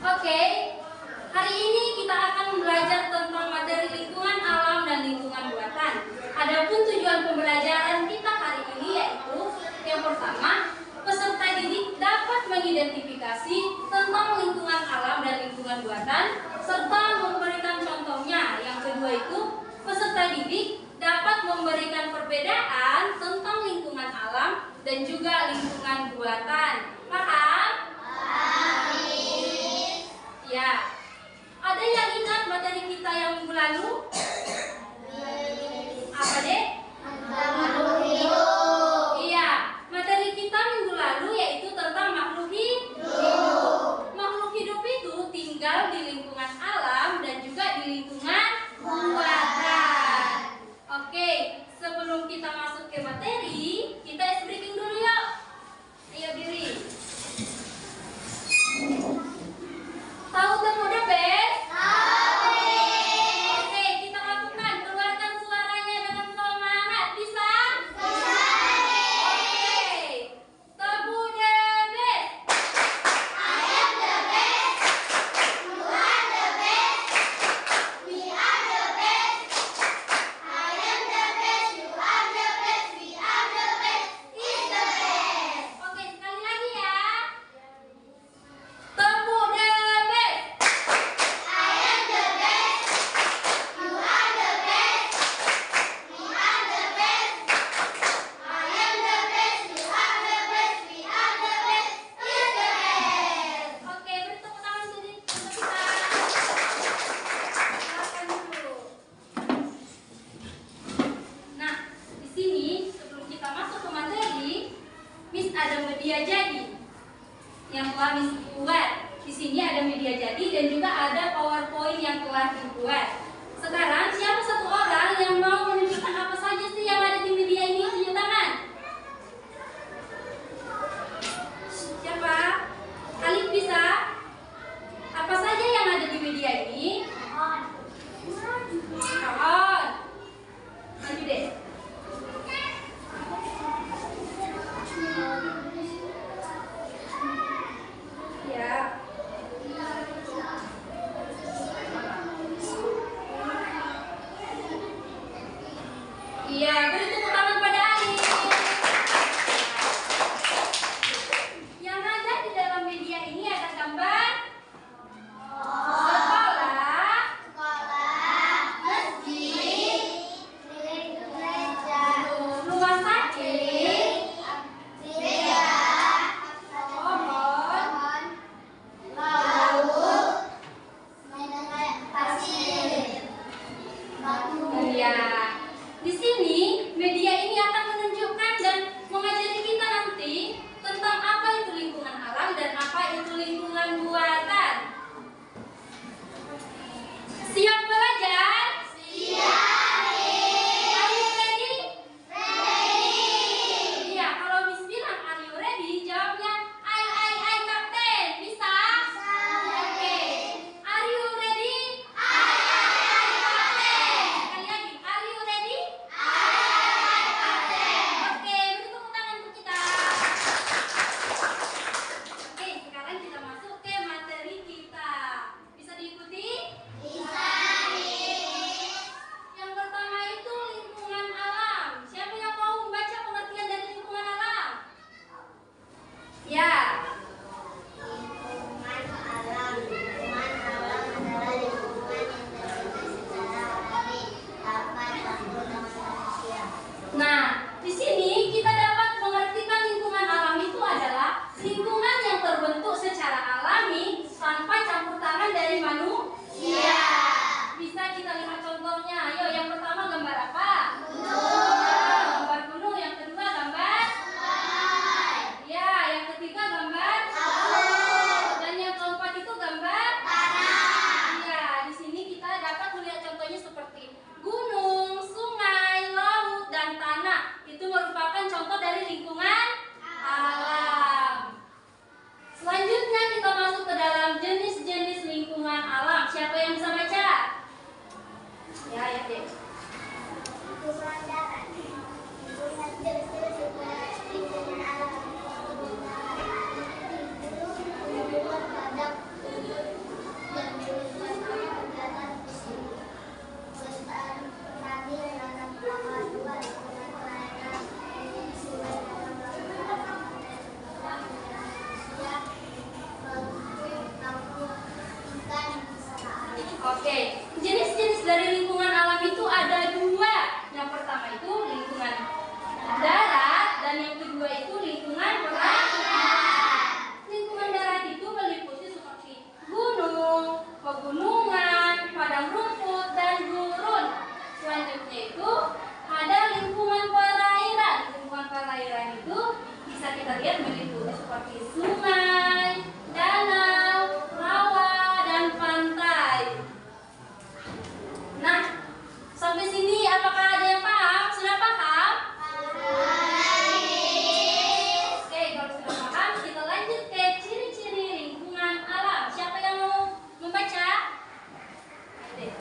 Oke, hari ini kita akan belajar tentang materi lingkungan alam dan lingkungan buatan. Adapun tujuan pembelajaran kita hari ini yaitu yang pertama, peserta didik dapat mengidentifikasi tentang lingkungan alam dan lingkungan buatan serta memberikan contohnya. Yang kedua itu, peserta didik dapat memberikan perbedaan tentang lingkungan alam dan juga lingkungan buatan. Paham? Ya. Ada yang ingat materi kita yang minggu lalu? Apa deh? Makhluk hidup. Iya, materi kita minggu lalu yaitu tentang makhluk hidup. Makhluk hidup itu tinggal di lingkungan alam dan juga di lingkungan buatan. Oke, sebelum kita masuk ke materi, kita ice breaking dulu yuk. Ayo diri. Tahu temu the best? Oke, kita lakukan. Keluarkan suaranya dengan semangat. Bisa? Oke. Temu the best. I am the best. You are the best. We are the best. I am the best. You are the best. We are the best. Is the best. Oke, sekali lagi ya. Temu the best. I am the best. You are the best. We are the best. I am the best. You are the best. We are the best. Is the best. Oke, beri tepuk tangan dulu untuk kita. Silakan dulu. Nah, di sini sebelum kita masuk ke materi, Miss ada media jadi yang telah Miss buat. Di sini ada media jadi dan juga ada PowerPoint yang telah dibuat. Sekarang siapa satu orang yang mau menunjukkan apa saja sih yang ada di media ini? Tunjuk tangan. Siapa? Alif bisa? Apa saja yang ada di media ini? Pohon. Maju deh. Ya. Oke, jenis-jenis dari lingkungan alam itu ada dua. Yang pertama itu lingkungan darat dan yang kedua itu lingkungan perairan. Lingkungan darat itu meliputi seperti gunung, pegunungan, padang rumput, dan gurun. Selanjutnya itu ada lingkungan perairan. Lingkungan perairan itu bisa kita lihat meliputi seperti sungai, danau, rawa, dan pantai. Nah, sampai sini apakah ada yang paham? Sudah paham? Oke, kalau sudah paham, kita lanjut ke ciri-ciri lingkungan alam. Siapa yang mau membaca? Ayo.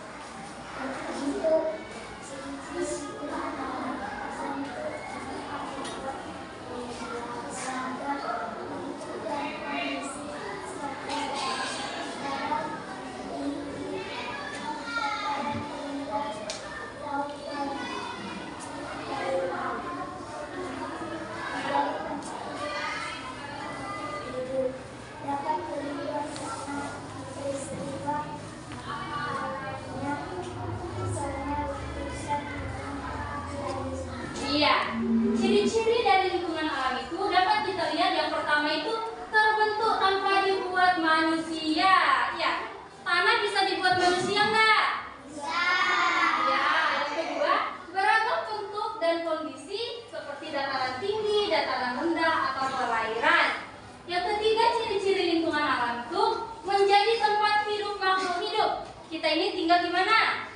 Iya, ciri-ciri dari lingkungan alam itu dapat kita lihat. Yang pertama itu terbentuk tanpa dibuat manusia. Ya, tanah bisa dibuat manusia nggak? Bisa. Ya, yang kedua beragam bentuk dan kondisi seperti dataran tinggi, dataran rendah, atau perairan. Yang ketiga ciri-ciri lingkungan alam itu menjadi tempat hidup makhluk hidup. Kita ini tinggal di mana?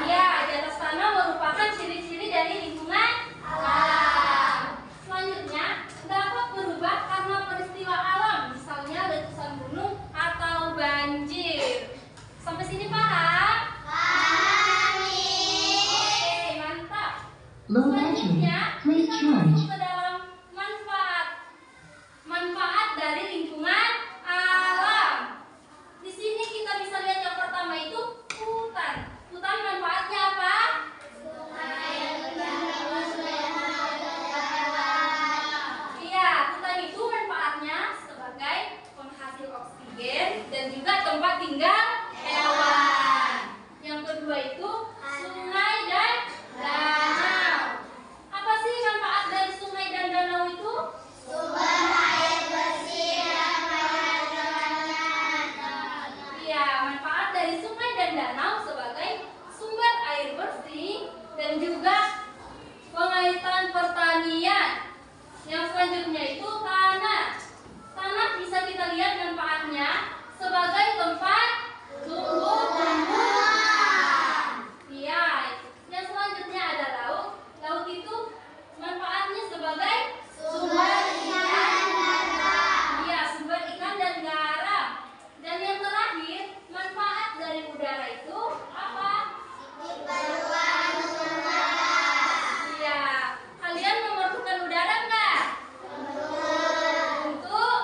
Iya, di atas tanah merupakan ciri-ciri dari lingkungan alam. Selanjutnya, dapat berubah karena peristiwa alam, misalnya letusan gunung atau banjir. Sampai sini paham? Paham. Oke, mantap. Selanjutnya, kita masuk ke dalam manfaat dari lingkungan alam. Di sini kita bisa lihat yang pertama itu hutan. Hutan manfaatnya apa? Iya, hutan itu manfaatnya sebagai penghasil oksigen dan juga tempat tinggal hewan. Yang kedua itu sungai dan danau. Apa sih manfaat dari sungai dan danau itu? Sumber air bersih dan iya, manfaat dari sungai dan danau sebagai sumber air bersih dan juga pengaitan pertanian. Yang selanjutnya itu tanah. Tanah bisa kita lihat manfaatnya sebagai tempat tumbuh-tumbuhan. Iya. Yang selanjutnya ada laut. Laut itu manfaatnya sebagai sumber ikan dan garam. Iya, sumber ikan dan garam. Dan yang terakhir, manfaat dari udara itu apa? Perubahan udara. Iya. Kalian memerlukan udara enggak? Untuk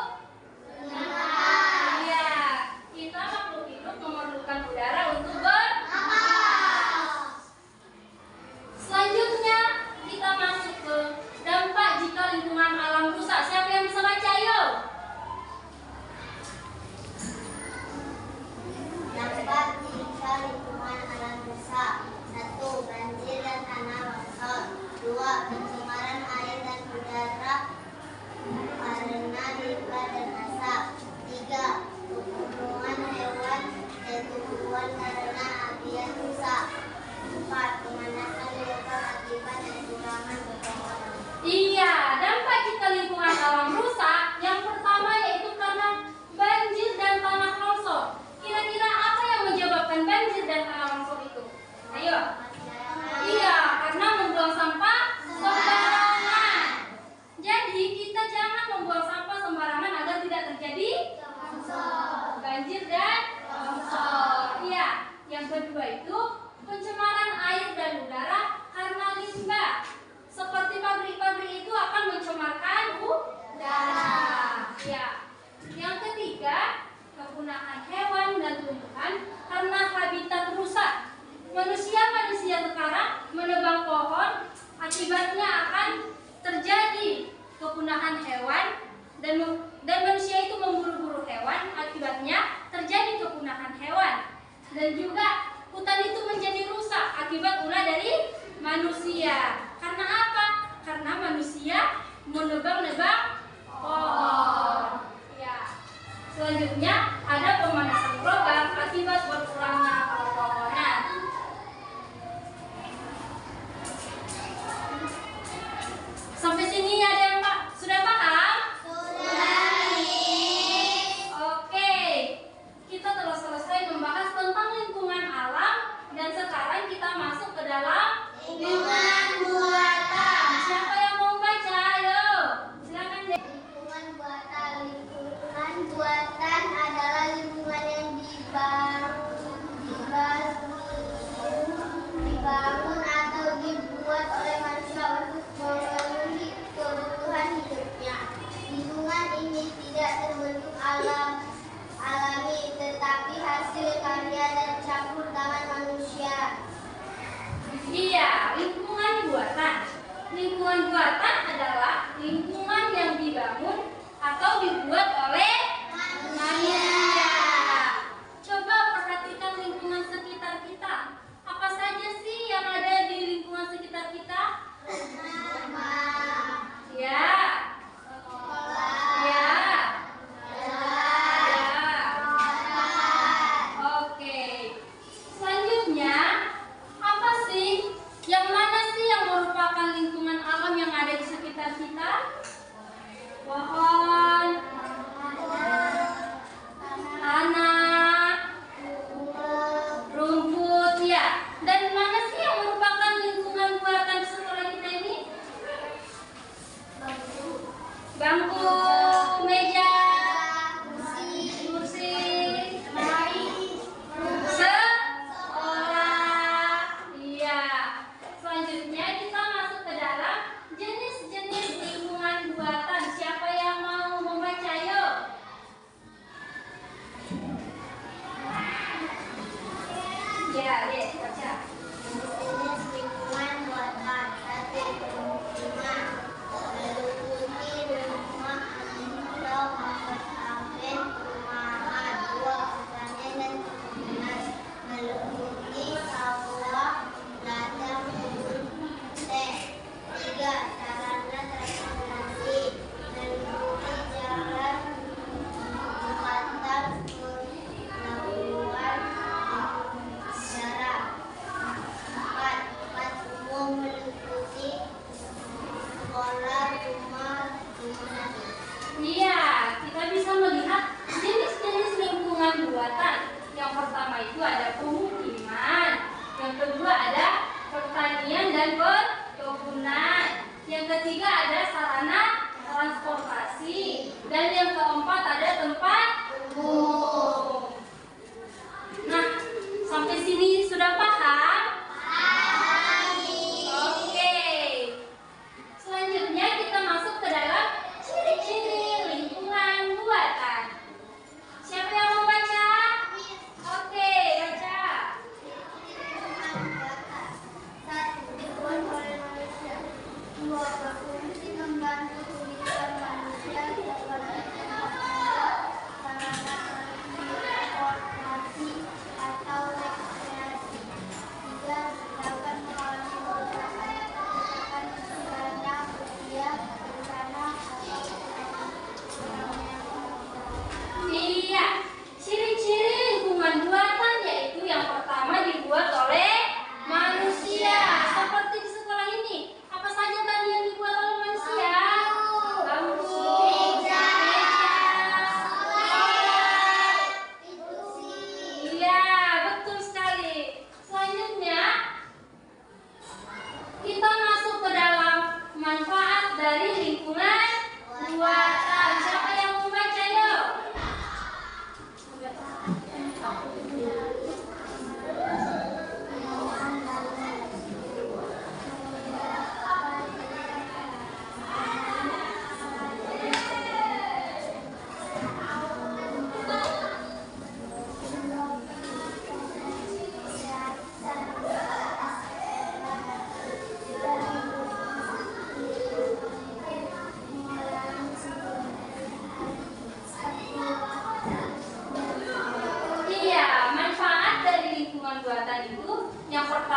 iya. Kita makhluk hidup memerlukan udara untuk bernapas. Selanjutnya, kita masuk ke dampak jika lingkungan alam rusak. Siapa yang bisa baca? Ayo. Dampak jika lingkungan alam rusak. 1. Banjir dan tanah longsor. 2. Pencemaran air dan udara karena limbah dan asap. 3. Pembunuhan hewan dan tumbuhan karena api yang rusak. 4. Pemanasan global akibat kekurangan pepohonan. Iya, dampak jika lingkungan alam rusak, yang pertama yaitu karena banjir dan tanah longsor. Kira-kira apa yang menyebabkan banjir dan tanah longsor itu? Ayo. Iya, karena membuang sampah sembarangan. Jadi kita jangan membuang sampah sembarangan agar tidak terjadi banjir dan longsor. Iya. Yang kedua itu pencemaran air dan udara karena limbah. Seperti pabrik-pabrik itu akan mencemarkan udara. Ya. Yang ketiga, penggunaan hewan dan tumbuhan karena habitat rusak. Manusia sekarang menebang pohon, akibatnya akan terjadi kepunahan hewan dan manusia itu memburu-buru hewan, akibatnya Dan juga hutan itu menjadi rusak akibat ulah dari manusia. Karena apa? Karena manusia menebang-nebang pohon. Ya. Selanjutnya ada pemanasan global akibat berkurangnya pepohonan. Sampai sini ada yang sudah paham? Oke, kita telah selesai membahas tentang lingkungan alam dan sekarang kita masuk ke dalam Lingkungan buatan. Siapa yang mau baca? Ayo, silakan deh. Lingkungan buatan adalah lingkungan yang dibangun atau dibuat oleh manusia untuk memenuhi kebutuhan hidupnya. Lingkungan ini tidak terbentuk alami, tetapi hasil karya dan campur tangan manusia. Iya, lingkungan buatan. Lingkungan buatan adalah lingkungan yang dibangun atau dibuat oleh manusia. Coba perhatikan lingkungan sekitar kita. Apa saja sih yang ada di lingkungan sekitar kita? Ya. Ya. Oke. Selanjutnya, apa sih? Yang mana sih yang merupakan lingkungan alam yang ada di sekitar kita? Pohon,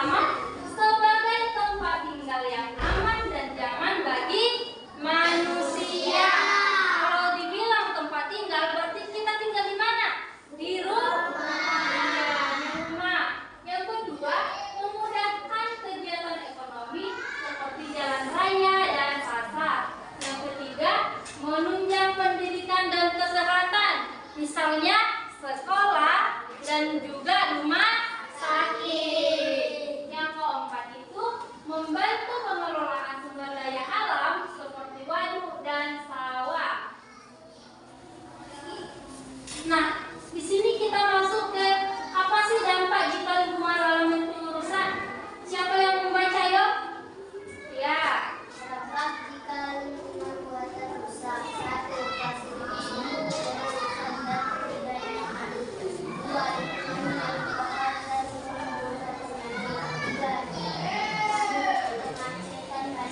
aman sebagai tempat tinggal yang aman dan nyaman bagi manusia. Kalau dibilang tempat tinggal, berarti kita tinggal di mana? Di rumah. Ya, di rumah. Yang kedua, memudahkan kegiatan ekonomi seperti jalan raya dan pasar. Yang ketiga, menunjang pendidikan dan kesehatan, misalnya sekolah dan juga rumah sakit. Yang keempat itu membantu pengelolaan sumber daya alam seperti waduk dan sawah. Nah, di sini kita masuk ke apa sih dampak jika lingkungan alam itu rusak? Siapa yang membaca yuk? Ya. Dampak jika lingkungan buatan rusak. 1. Fasilitas umum dan kebudayaan. 2. Lingkungan bahan dan menimbulkan penyakit. 3.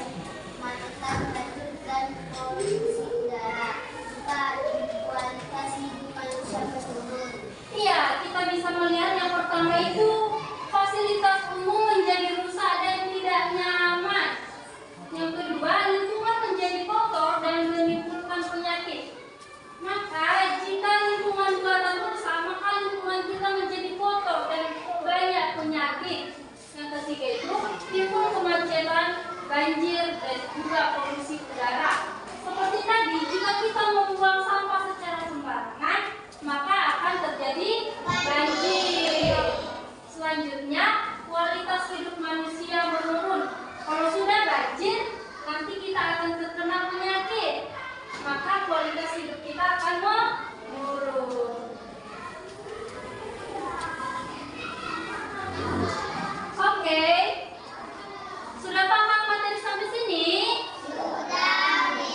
Kemacetan banjir dan polusi udara. 4. Kualitas hidup manusia menurun. Iya, kita bisa melihat yang pertama itu fasilitas umum menjadi rusak dan tidak nyaman. Yang kedua, lingkungan menjadi kotor dan menimbulkan penyakit. Maka jika lingkungan buatan rusak, maka lingkungan kita menjadi kotor dan banyak penyakit. Yang ketiga itu timbul kemacetan, banjir dan juga polusi udara. Seperti tadi, jika kita membuang sampah secara sembarangan, maka akan terjadi banjir. Selanjutnya, kualitas hidup manusia menurun. Kalau sudah banjir, nanti kita akan terkena penyakit. Maka kualitas hidup kita akan menurun. Oke. Sudah paham materi sampai sini? Sudah.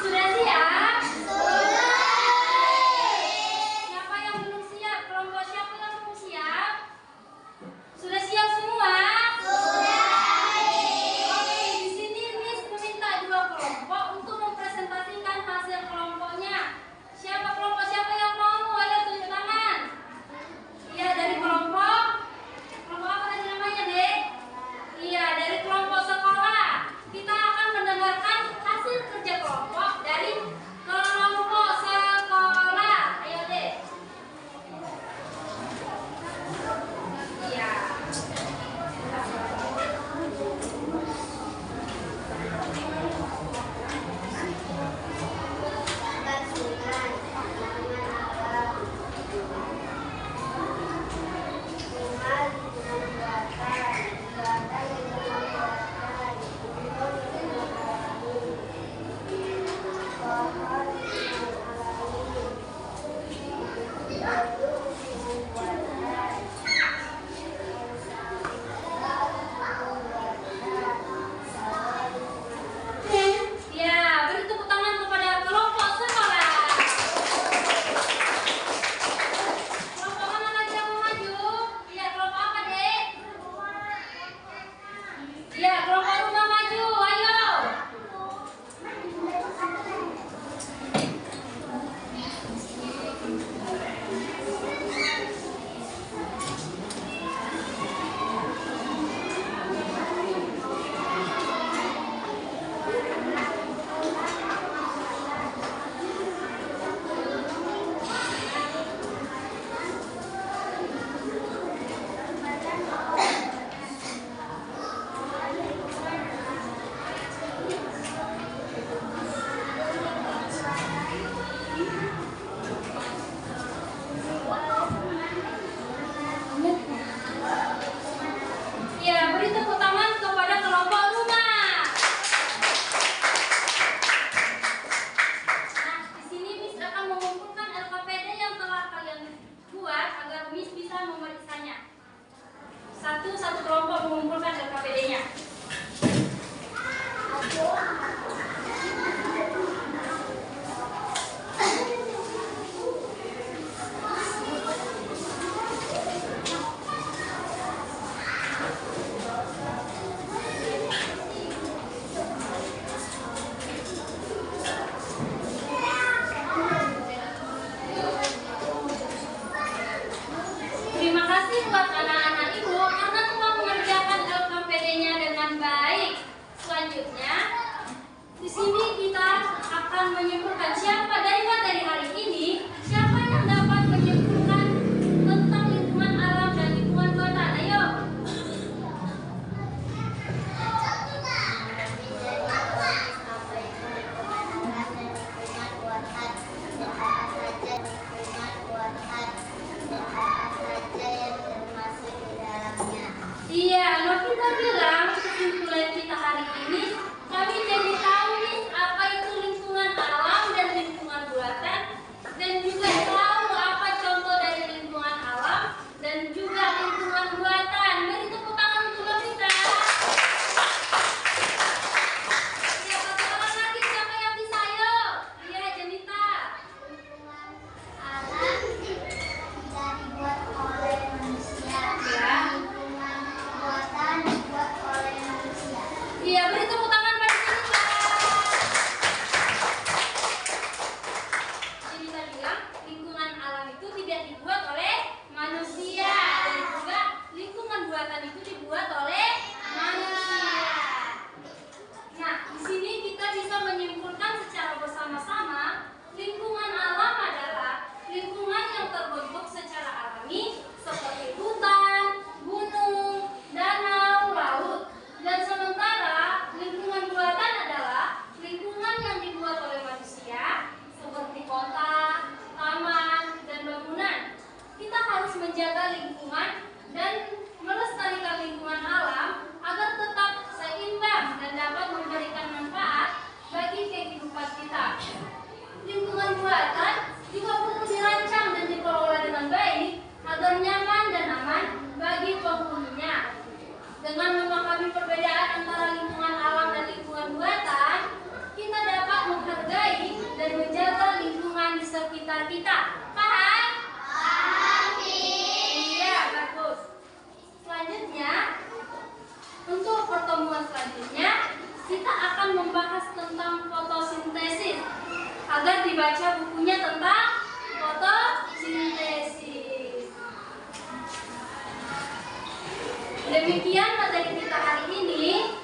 Sudah siap? Siapa yang belum siap? Kelompok siapa yang belum siap? Sudah siap semua? Oke, di sini Miss meminta dua kelompok untuk mempresentasikan hasil kelompoknya. Kelompok siapa yang mau? Ayo tunjuk tangan. Iya, dari kelompok apa tadi namanya, Dek? Iya, dari kelompok sekolah. Kita akan mendengarkan hasil kerja kelompok dari kelompok sekolah. Ayo, Dek. Iya. Ya, beri tepuk tangan kepada kelompok sekolah. Kelompok mana lagi yang mau maju? Iya, kelompok apa, Dek? Iya, kelompok rumah maju. Ayo. Ya, beri tepuk tangan kepada kelompok rumah. Nah, di sini Miss akan mengumpulkan LKPD yang telah kalian buat agar Miss bisa memeriksanya. Satu kelompok mengumpulkan LKPD-nya. Terima kasih buat anak-anak Ibu karena telah mengerjakan LKPD-nya dengan baik. Selanjutnya, di sini kita akan menyimpulkan siapa dari materi hari ini, siapa yang dapat menyimpulkan tentang lingkungan alam dan lingkungan buatan. Ayo. Iya, Novita bilang kesimpulan kita hari ini kami jadi tahu nih apa itu lingkungan alam dan lingkungan pertemuan selanjutnya kita akan membahas tentang fotosintesis. Agar dibaca bukunya tentang fotosintesis. Demikian materi kita hari ini.